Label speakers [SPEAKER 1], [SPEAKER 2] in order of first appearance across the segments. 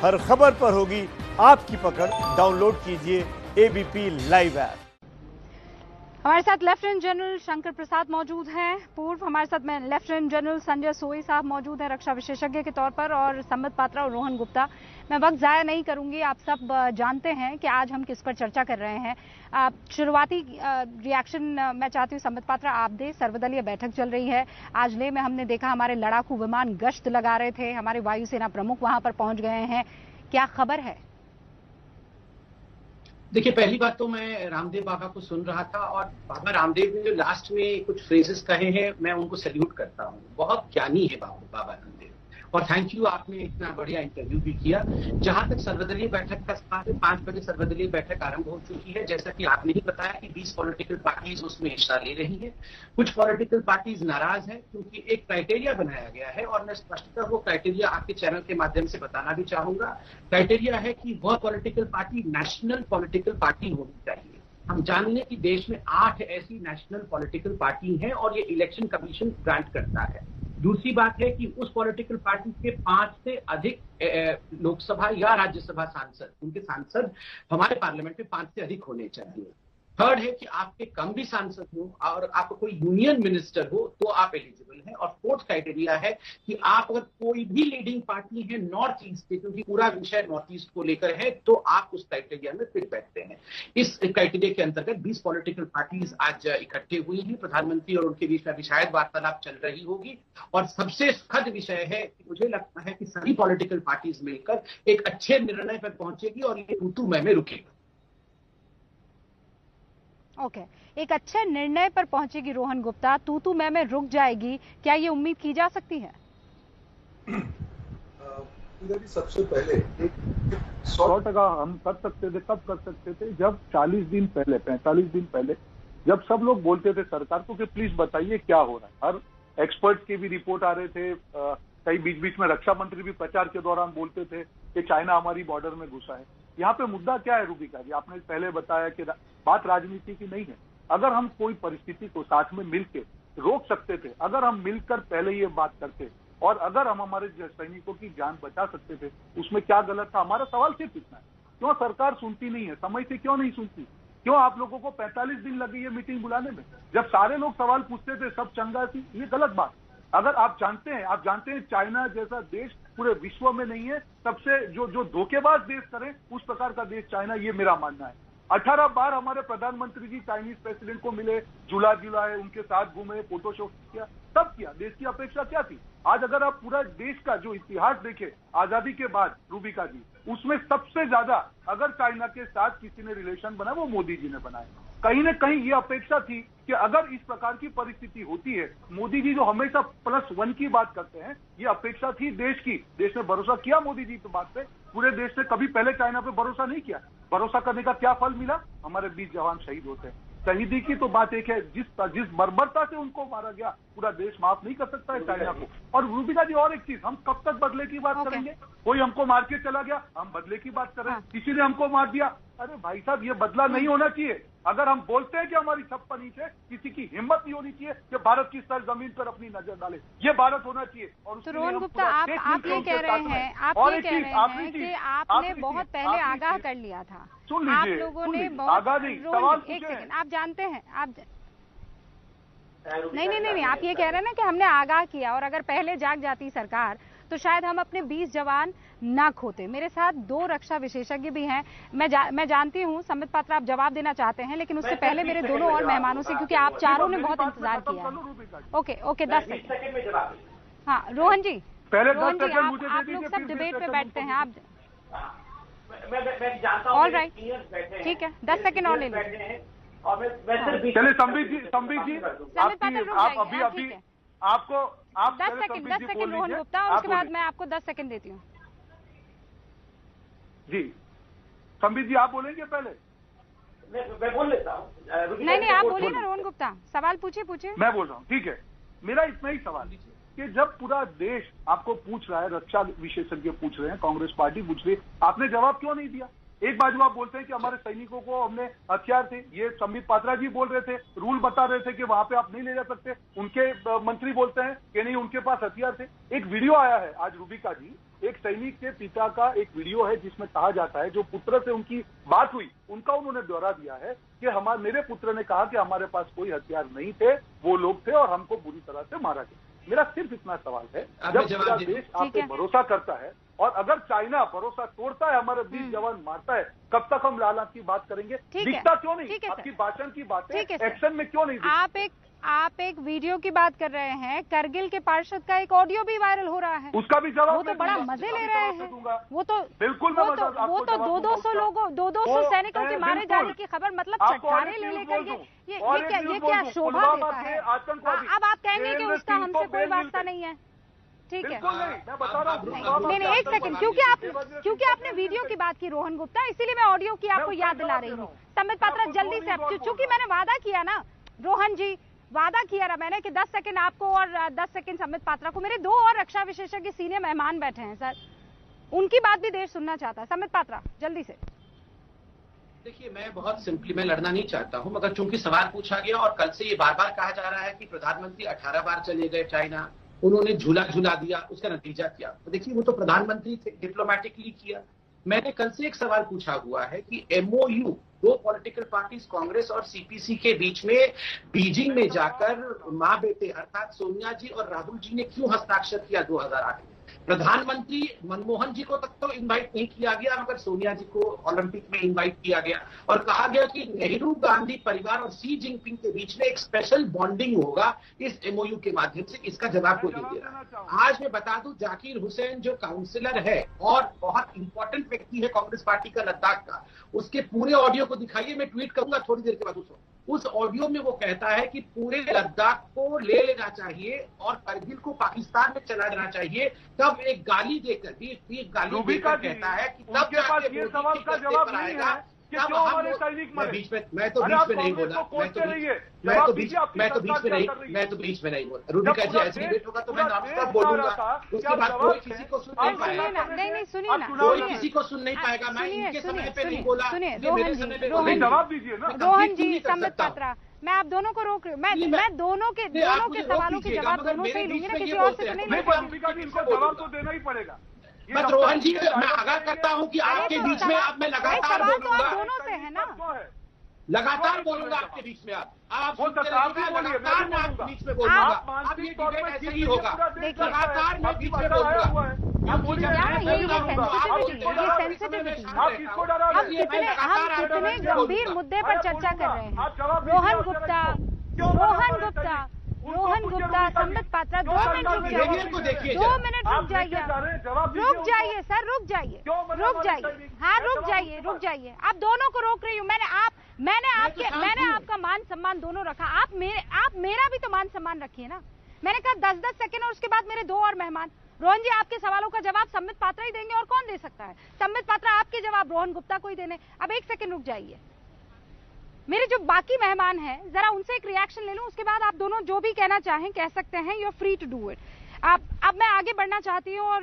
[SPEAKER 1] हर खबर पर होगी आपकी पकड़। डाउनलोड कीजिए एबीपी लाइव ऐप।
[SPEAKER 2] हमारे साथ लेफ्टिनेंट जनरल शंकर प्रसाद मौजूद हैं। पूर्व हमारे साथ में लेफ्टिनेंट जनरल संजय सोई साहब मौजूद हैं रक्षा विशेषज्ञ के तौर पर, और संबित पात्रा और रोहन गुप्ता। मैं वक्त जाया नहीं करूंगी, आप सब जानते हैं कि आज हम किस पर चर्चा कर रहे हैं। शुरुआती रिएक्शन मैं चाहती हूँ संबित पात्रा आप दे। सर्वदलीय बैठक चल रही है। आज लेह में हमने देखा हमारे लड़ाकू विमान गश्त लगा रहे थे, हमारे वायुसेना प्रमुख वहां पर पहुंच गए हैं। क्या खबर है?
[SPEAKER 3] देखिए, पहली बात तो मैं रामदेव बाबा को सुन रहा था और बाबा रामदेव ने जो लास्ट में कुछ फ्रेजेस कहे हैं, मैं उनको सैल्यूट करता हूँ। बहुत ज्ञानी है बाबा रामदेव, और थैंक यू, आपने इतना बढ़िया इंटरव्यू भी किया। जहां तक सर्वदलीय बैठक का सवाल है, 5 बजे सर्वदलीय बैठक आरंभ हो चुकी है। जैसा कि आपने ही बताया कि 20 पॉलिटिकल पार्टीज उसमें हिस्सा ले रही है। कुछ पॉलिटिकल पार्टीज नाराज है क्योंकि एक क्राइटेरिया बनाया गया है, और मैं स्पष्टतः वो क्राइटेरिया आपके चैनल के माध्यम से बताना भी चाहूंगा। क्राइटेरिया है कि वह political party national political party होनी चाहिए। हम जान लें कि देश में 8 ऐसी नेशनल पॉलिटिकल पार्टी हैं और ये इलेक्शन कमीशन ग्रांट करता है। दूसरी बात है कि उस पॉलिटिकल पार्टी के 5 से अधिक लोकसभा या राज्यसभा सांसद, उनके सांसद हमारे पार्लियामेंट में 5 से अधिक होने चाहिए। थर्ड है कि आपके कम भी सांसद हो और आप कोई यूनियन मिनिस्टर हो तो आप एलिजिबल हैं। और फोर्थ क्राइटेरिया है कि आप अगर कोई भी लीडिंग पार्टी है नॉर्थ ईस्ट के, क्योंकि पूरा विषय नॉर्थ ईस्ट को लेकर है, तो आप उस क्राइटेरिया में फिट बैठते हैं। इस क्राइटेरिया के अंतर्गत 20 पॉलिटिकल पार्टीज आज इकट्ठे हुई हैं। प्रधानमंत्री और उनके बीच में अभी शायद वार्तालाप चल रही होगी। और सबसे सुखद विषय है कि मुझे लगता है कि सभी पॉलिटिकल पार्टीज मिलकर एक अच्छे निर्णय पर पहुंचेगी और ये तू मैं में रुकेगा।
[SPEAKER 2] ओके, एक अच्छे निर्णय पर पहुंचेगी रोहन गुप्ता, तू मैं में रुक जाएगी, क्या ये उम्मीद की जा सकती है?
[SPEAKER 4] सबसे पहले 100% हम कर सकते थे। कब कर सकते थे? जब 40 दिन पहले, 45 दिन पहले, जब सब लोग बोलते थे सरकार को कि प्लीज बताइए क्या हो रहा है। हर एक्सपर्ट के भी रिपोर्ट आ रहे थे। कई बीच बीच में रक्षा मंत्री भी प्रचार के दौरान बोलते थे कि चाइना हमारी बॉर्डर में घुसा है। यहाँ पे मुद्दा क्या है रूबिका जी? आपने पहले बताया कि बात राजनीति की नहीं है। अगर हम कोई परिस्थिति को साथ में मिलकर रोक सकते थे, अगर हम मिलकर पहले ये बात करते, और अगर हम हमारे सैनिकों की जान बचा सकते थे, उसमें क्या गलत था? हमारा सवाल सिर्फ इतना है, क्यों सरकार सुनती नहीं है? समय से क्यों नहीं सुनती? क्यों आप लोगों को 45 दिन लगे ये मीटिंग बुलाने में? जब सारे लोग सवाल पूछते थे सब चंगा थी। ये गलत बात। अगर आप जानते हैं चाइना जैसा देश पूरे विश्व में नहीं है। सबसे जो धोखेबाज देश करें उस प्रकार का देश चाइना, ये मेरा मानना है। 18 बार हमारे प्रधानमंत्री जी चाइनीज प्रेसिडेंट को मिले, जुलाए, उनके साथ घूमे, फोटोशॉप किया, सब किया। देश की अपेक्षा क्या थी? आज अगर आप पूरा देश का जो इतिहास देखें आजादी के बाद रूबिका जी, उसमें सबसे ज्यादा अगर चाइना के साथ किसी ने रिलेशन बनाया वो मोदी जी ने बनाया। कहीं ना कहीं ये अपेक्षा थी कि अगर इस प्रकार की परिस्थिति होती है, मोदी जी जो हमेशा +1 की बात करते हैं, ये अपेक्षा थी देश की। देश ने भरोसा किया मोदी जी की बात पे। पूरे देश ने कभी पहले चाइना पे भरोसा नहीं किया। भरोसा करने का क्या फल मिला? हमारे 20 जवान शहीद होते हैं। शहीदी की तो बात एक है, जिस बर्बरता से उनको मारा गया, पूरा देश माफ नहीं कर सकता है चाइना को। और रूबिका जी और एक चीज, हम कब तक बदले की बात करेंगे? कोई हमको मार के चला गया, हम बदले की बात कर रहे हैं। किसी ने हमको मार दिया, अरे भाई साहब ये बदला नहीं होना चाहिए। अगर हम बोलते हैं कि हमारी छत पर नीचे, किसी की हिम्मत नहीं होनी चाहिए कि भारत की सरजमीन पर अपनी नजर डाले। ये भारत होना चाहिए। और
[SPEAKER 2] तो रोहन गुप्ता, आप ये कह रहे हैं कि आपने बहुत पहले आगाह कर लिया था।
[SPEAKER 4] सुन लीजिए,
[SPEAKER 2] आप लोगों ने बहुत, एक सेकंड, आप जानते हैं, आप नहीं, आप ये कह रहे हैं ना कि हमने आगाह किया, और अगर पहले जाग जाती सरकार तो शायद हम अपने 20 जवान ना खोते। मेरे साथ 2 रक्षा विशेषज्ञ भी हैं। मैं जानती हूँ संबित पात्रा आप जवाब देना चाहते हैं, लेकिन उससे पहले मेरे दोनों और मेहमानों से, क्योंकि आप चारों ने बहुत इंतजार किया है। Okay 10 second. हाँ रोहन जी, आप लोग सब डिबेट में बैठते हैं। आप ऑल राइट, ठीक है, 10 सेकंड और ले लीजिए।
[SPEAKER 4] चलिए संबित जी आप अभी आपको
[SPEAKER 2] 10 सेकंड रोहन गुप्ता, और उसके बाद मैं आपको 10 सेकंड देती हूँ।
[SPEAKER 4] जी संबित जी आप बोलेंगे पहले?
[SPEAKER 5] मैं बोल लेता हूँ।
[SPEAKER 2] नहीं आप बोलिए ना रोहन गुप्ता, सवाल पूछिए।
[SPEAKER 4] मैं बोल रहा हूँ, ठीक है। मेरा इतना ही सवाल कि जब पूरा देश आपको पूछ रहा है, रक्षा विशेषज्ञ पूछ रहे हैं, कांग्रेस पार्टी पूछ रही है, आपने जवाब क्यों नहीं दिया? एक बाजू आप बोलते हैं कि हमारे सैनिकों को हमने हथियार थे, ये संबित पात्रा जी बोल रहे थे, रूल बता रहे थे कि वहां पे आप नहीं ले जा सकते, उनके मंत्री बोलते हैं कि नहीं उनके पास हथियार थे। एक वीडियो आया है आज रूबिका जी, एक सैनिक के पिता का एक वीडियो है जिसमें कहा जाता है, जो पुत्र से उनकी बात हुई उनका उन्होंने ब्यौरा दिया है कि मेरे पुत्र ने कहा कि हमारे पास कोई हथियार नहीं थे, वो लोग थे और हमको बुरी तरह से मारा गया। मेरा सिर्फ इतना सवाल है, जब पूरा देश आप पे भरोसा करता है और अगर चाइना भरोसा तोड़ता है, हमारे 20 जवान मारता है, कब तक हम लाल की बात करेंगे? दिखता क्यों नहीं? आपकी भाषण की बातें एक्शन में क्यों नहीं?
[SPEAKER 2] आप एक वीडियो की बात कर रहे हैं, करगिल के पार्षद का एक ऑडियो भी वायरल हो रहा है,
[SPEAKER 4] उसका भी जवाब
[SPEAKER 2] वो तो बड़ा मजे ले रहे हैं। वो तो
[SPEAKER 4] बिल्कुल
[SPEAKER 2] वो तो 200 लोगों 200 सैनिकों के मारे जाने की खबर, मतलब चट्टाने ले लेकर ये क्या शोभा देता है? अब आप कहेंगे कि उसका हमसे कोई वास्ता नहीं है, ठीक है?
[SPEAKER 4] मैं बता रहा हूँ।
[SPEAKER 2] नहीं, एक सेकंड, क्योंकि आपने वीडियो की बात की रोहन गुप्ता, इसीलिए मैं ऑडियो की आपको याद दिला रही हूँ। संबित पात्रा जल्दी से, चूंकि मैंने वादा किया ना रोहन जी, वादा किया ना मैंने कि 10 सेकंड आपको और 10 सेकंड संबित पात्रा को। मेरे 2 और रक्षा विशेषज्ञ सीनियर मेहमान बैठे हैं सर, उनकी बात भी देश सुनना चाहता है। संबित पात्रा जल्दी से।
[SPEAKER 3] देखिए, मैं बहुत सिंपली, मैं लड़ना नहीं चाहता हूं, मगर चूंकि सवाल पूछा गया और कल से ये बार बार कहा जा रहा है कि प्रधानमंत्री 18 बार चले गए चाइना, उन्होंने झूला दिया, उसका नतीजा क्या? तो देखिए, वो तो प्रधानमंत्री थे, डिप्लोमेटिकली किया। मैंने कल से एक सवाल पूछा हुआ है कि MOU 2 पॉलिटिकल पार्टीज कांग्रेस और CPC के बीच में बीजिंग में जाकर मां बेटे अर्थात सोनिया जी और राहुल जी ने क्यों हस्ताक्षर किया 2008 में? प्रधानमंत्री मनमोहन जी को तक तो इनवाइट नहीं किया गया, मगर सोनिया जी को ओलंपिक में इनवाइट किया गया और कहा गया कि नेहरू गांधी परिवार और शी जिनपिंग के बीच में एक स्पेशल बॉन्डिंग होगा इस MOU के माध्यम से। इसका जवाब कोई नहीं दे रहा। आज मैं बता दूं, जाकिर हुसैन जो काउंसिलर है और बहुत इंपॉर्टेंट व्यक्ति है कांग्रेस पार्टी का लद्दाख का, उसके पूरे ऑडियो को दिखाइए, मैं ट्वीट करूंगा थोड़ी देर के बाद उसको। उस ऑडियो में वो कहता है कि पूरे लद्दाख को ले लेना चाहिए और करगिल को पाकिस्तान में चला देना चाहिए। तब एक गाली देकर भी गाली देकर कहता है कि तब जाके ये सवाल का जवाब आएगा कि क्यों हमारे सैनिक मरे। मैं तो बीच में नहीं बोला, मैं तो बीच में नहीं बोला। रूबिका जी ऐसे डिबेट होगा तो मैं नॉनस्टॉप बोलूंगा, उसके बाद कोई किसी को सुन नहीं पाएगा।
[SPEAKER 2] नहीं सुनिए ना,
[SPEAKER 3] कोई किसी को सुन नहीं पाएगा। मैं इनके समय पे नहीं बोला,
[SPEAKER 4] जवाब दीजिए ना
[SPEAKER 2] रोहन जी, संबित पात्रा, मैं आप दोनों को रोक रही हूँ। मैं दोनों के सवालों के जवाब दोनों से ही लूंगी ना, किसी और से नहीं।
[SPEAKER 4] इनको जवाब तो देना ही पड़ेगा।
[SPEAKER 3] मैं रोहन जी, मैं आगाह करता हूं कि आपके बीच में अब मैं लगातार बोलूंगा,
[SPEAKER 2] दोनों से है ना,
[SPEAKER 3] लगातार बोलूंगा आपके बीच में। आप लगातार मैं आपके बीच में बोलूंगा। अब ये डिबेट ऐसे ही होगा, लगातार मैं बीच में बोलूंगा।
[SPEAKER 2] हम कितने गंभीर मुद्दे पर चर्चा कर रहे हैं। रोहन गुप्ता, संबित पात्रा, 2 मिनट रुक जाइए, 2 मिनट रुक जाइए सर, रुक जाइए, हाँ रुक जाइए। आप दोनों को रोक रही हूँ मैंने आपका मान सम्मान दोनों रखा, आप मेरा भी तो मान सम्मान रखिए ना। मैंने कहा 10-10 सेकंड और उसके बाद मेरे 2 और मेहमान। रोहन जी, आपके सवालों का जवाब संबित पात्रा ही देंगे और कौन दे सकता है? संबित पात्रा आपके जवाब रोहन गुप्ता को ही देने। अब 1 सेकंड रुक जाइए, मेरे जो बाकी मेहमान हैं जरा उनसे एक रिएक्शन ले लूं, उसके बाद आप दोनों जो भी कहना चाहें कह सकते हैं, you are free to do it. अब मैं आगे बढ़ना चाहती हूं और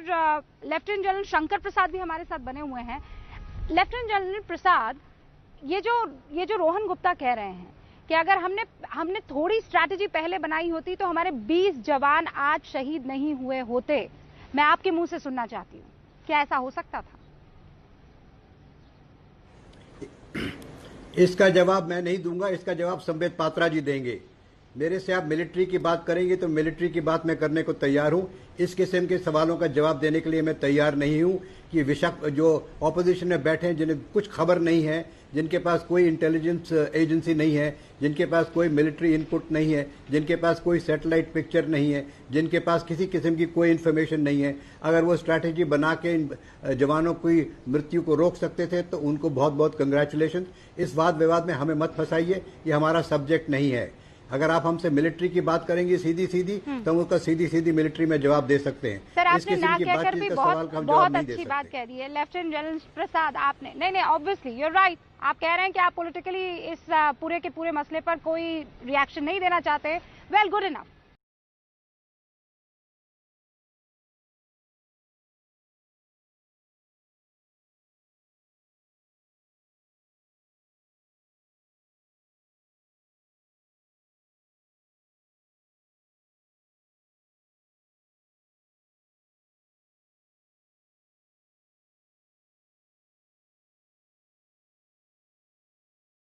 [SPEAKER 2] लेफ्टिनेंट जनरल शंकर प्रसाद भी हमारे साथ बने हुए हैं। लेफ्टिनेंट जनरल प्रसाद, ये जो रोहन गुप्ता कह रहे हैं कि अगर हमने थोड़ी स्ट्रैटेजी पहले बनाई होती तो हमारे 20 जवान आज शहीद नहीं हुए होते, मैं आपके मुंह से सुनना चाहती हूँ, क्या ऐसा हो सकता था?
[SPEAKER 6] इसका जवाब मैं नहीं दूंगा, इसका जवाब संबित पात्रा जी देंगे। मेरे से आप मिलिट्री की बात करेंगे तो मिलिट्री की बात मैं करने को तैयार हूं। इस किस्म के सवालों का जवाब देने के लिए मैं तैयार नहीं हूं कि जो ऑपोजिशन में बैठे हैं, जिन्हें कुछ खबर नहीं है, जिनके पास कोई इंटेलिजेंस एजेंसी नहीं है, जिनके पास कोई मिलिट्री इनपुट नहीं है, जिनके पास कोई सैटेलाइट पिक्चर नहीं है, जिनके पास किसी किस्म की कोई इन्फॉर्मेशन नहीं है, अगर वो स्ट्रैटेजी बना के इन जवानों की मृत्यु को रोक सकते थे तो उनको बहुत बहुत कंग्रेचुलेशन। इस वाद विवाद में हमें मत फंसाइए, ये हमारा सब्जेक्ट नहीं है। अगर आप हमसे मिलिट्री की बात करेंगे सीधी तो हम उसका सीधी मिलिट्री में जवाब दे सकते हैं।
[SPEAKER 2] सर, आपने ना कहकर भी बहुत अच्छी बात कह दी है लेफ्टिनेंट जनरल प्रसाद। आपने नहीं ऑब्वियसली यू आर राइट, आप कह रहे हैं कि आप पॉलिटिकली इस पूरे के पूरे मसले पर कोई रिएक्शन नहीं देना चाहते। Well, good enough.